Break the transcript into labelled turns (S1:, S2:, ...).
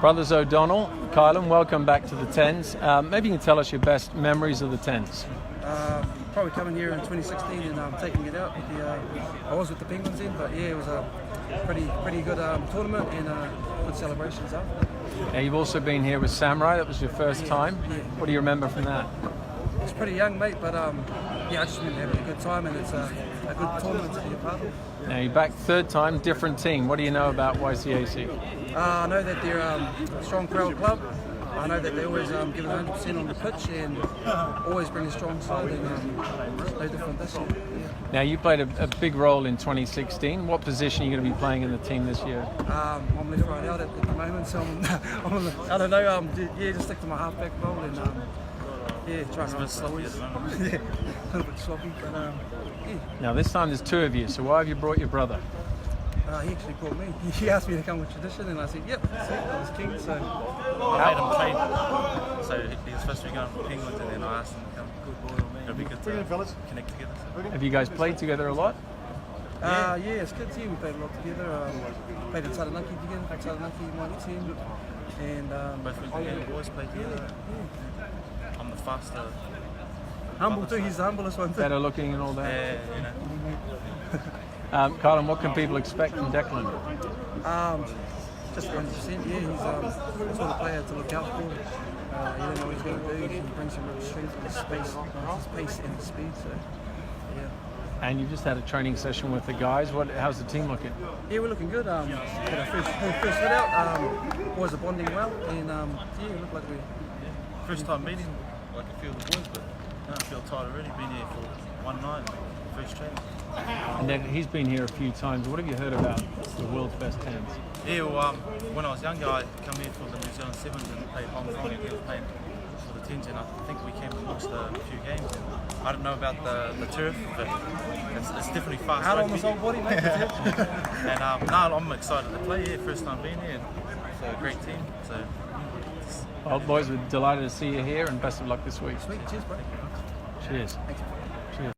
S1: Brothers O'Donnell, Kylan, welcome back to the Tens. Maybe you can tell us your best memories of the Tens.
S2: Probably coming here in 2016 and taking it out. I was with the Penguins then, but yeah, it was a pretty good tournament and good celebrations after.
S1: Now, you've also been here with Samurai. That was your first time.
S2: Yeah.
S1: What do you remember from that?
S2: I was pretty young, mate, but yeah, I just remember having a good time, and it's a good tournament to be a part of.
S1: Now you're back third time, different team. What do you know about YCAC?
S2: I know that they're a strong crowd club. I know that they always give it 100% on the pitch and always bring a strong side, and no different this year. Yeah.
S1: Now you played a big role in 2016. What position are you going to be playing in the team this year?
S2: I'm left right out at the moment, so I don't know. Yeah, just stick to my halfback role and yeah, try and run sloppy at the moment. Yeah, a little bit sloppy, but yeah.
S1: Now this time there's two of you, so why have you brought your brother?
S2: He actually called me. He asked me to come with tradition, and I said, "Yep." So I was keen. So
S3: I made him trade. So he was supposed to be going for Penguins, and then I asked him to come. Good boy, man. It'll be good to connect together. So.
S1: Have you guys played together a lot?
S2: Yeah, as kids here we played a lot together. Played in Taranaki together, Taranaki minor team, and
S3: both of the boys played together. Yeah. I'm the faster.
S2: Humble too. He's the humblest one too.
S1: Better looking and all that.
S3: Yeah, you know.
S1: Colin, what can people expect from Declan?
S2: Just 100%. Yeah, he's the sort of player to look out for. You don't know what he's going to do. He brings some real strength with his pace and his speed. So, yeah.
S1: And you just had a training session with the guys. How's the team looking?
S2: Yeah, we're looking good. Had our first fit out. Boys are bonding well, and yeah, it looked like we.
S3: First time meeting like a few of the boys, but no, I feel tired already. Been here for one night, first training.
S1: And then he's been here a few times. What have you heard about the world's best tens?
S3: Yeah, well, when I was younger, I come here for the New Zealand Sevens and played Honk Kong, and he was playing for the tens, and I think we came and watched a few games. And I don't know about the turf, but it's definitely fast.
S2: Out on his whole body, mate.
S3: And no, I'm excited to play here. First time being here. It's a great team. So.
S1: Well, boys, we're delighted to see you here, and best of luck this week.
S2: Sweet, cheers, bro.
S1: Cheers.
S2: Thanks.